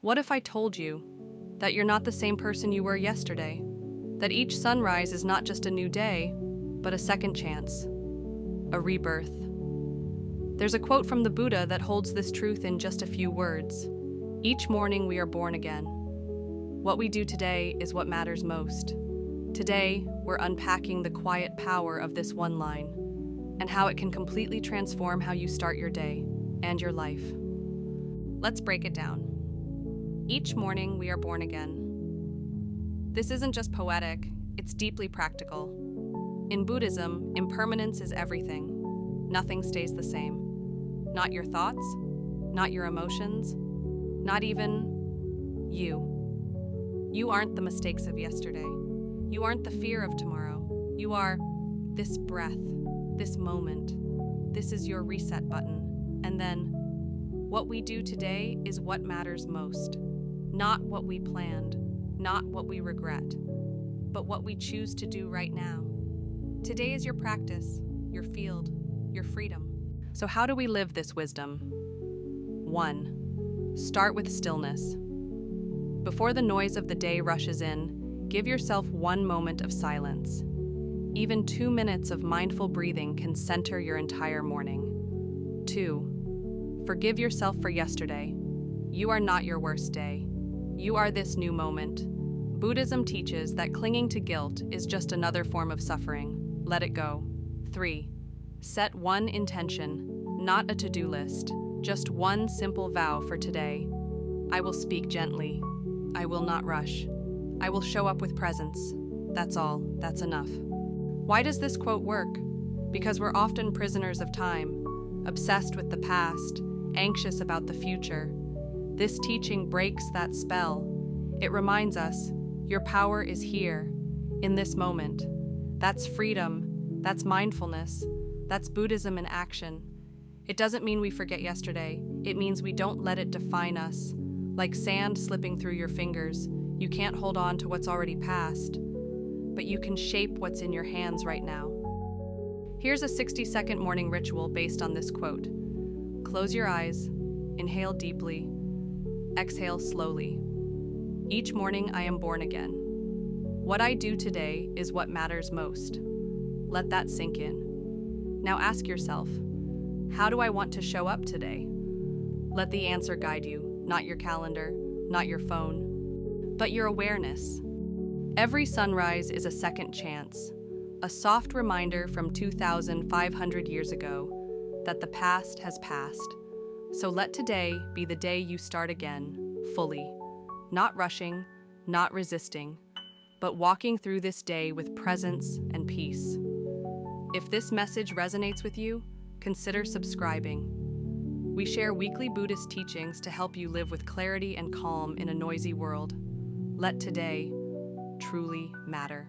What if I told you that you're not the same person you were yesterday? That each sunrise is not just a new day, but a second chance, a rebirth. There's a quote from the Buddha that holds this truth in just a few words. Each morning we are born again. What we do today is what matters most. Today, we're unpacking the quiet power of this one line and how it can completely transform how you start your day and your life. Let's break it down. Each morning we are born again. This isn't just poetic, it's deeply practical. In Buddhism, impermanence is everything. Nothing stays the same. Not your thoughts, not your emotions, not even you. You aren't the mistakes of yesterday. You aren't the fear of tomorrow. You are this breath, this moment. This is your reset button. And then, what we do today is what matters most. Not what we planned, not what we regret, but what we choose to do right now. Today is your practice, your field, your freedom. So how do we live this wisdom? 1. Start with stillness. Before the noise of the day rushes in, give yourself one moment of silence. Even 2 minutes of mindful breathing can center your entire morning. 2. Forgive yourself for yesterday. You are not your worst day. You are this new moment. Buddhism teaches that clinging to guilt is just another form of suffering. Let it go. 3. Set one intention, not a to-do list, just one simple vow for today. I will speak gently. I will not rush. I will show up with presence. That's all. That's enough. Why does this quote work? Because we're often prisoners of time, obsessed with the past, anxious about the future. This teaching breaks that spell. It reminds us, your power is here, in this moment. That's freedom, that's mindfulness, that's Buddhism in action. It doesn't mean we forget yesterday, it means we don't let it define us. Like sand slipping through your fingers, you can't hold on to what's already past, but you can shape what's in your hands right now. Here's a 60-second morning ritual based on this quote. Close your eyes, inhale deeply, exhale slowly. Each morning I am born again. What I do today is what matters most. Let that sink in. Now ask yourself, how do I want to show up today? Let the answer guide you, not your calendar, not your phone, but your awareness. Every sunrise is a second chance, a soft reminder from 2,500 years ago that the past has passed. So let today be the day you start again, fully. Not rushing, not resisting, but walking through this day with presence and peace. If this message resonates with you, consider subscribing. We share weekly Buddhist teachings to help you live with clarity and calm in a noisy world. Let today truly matter.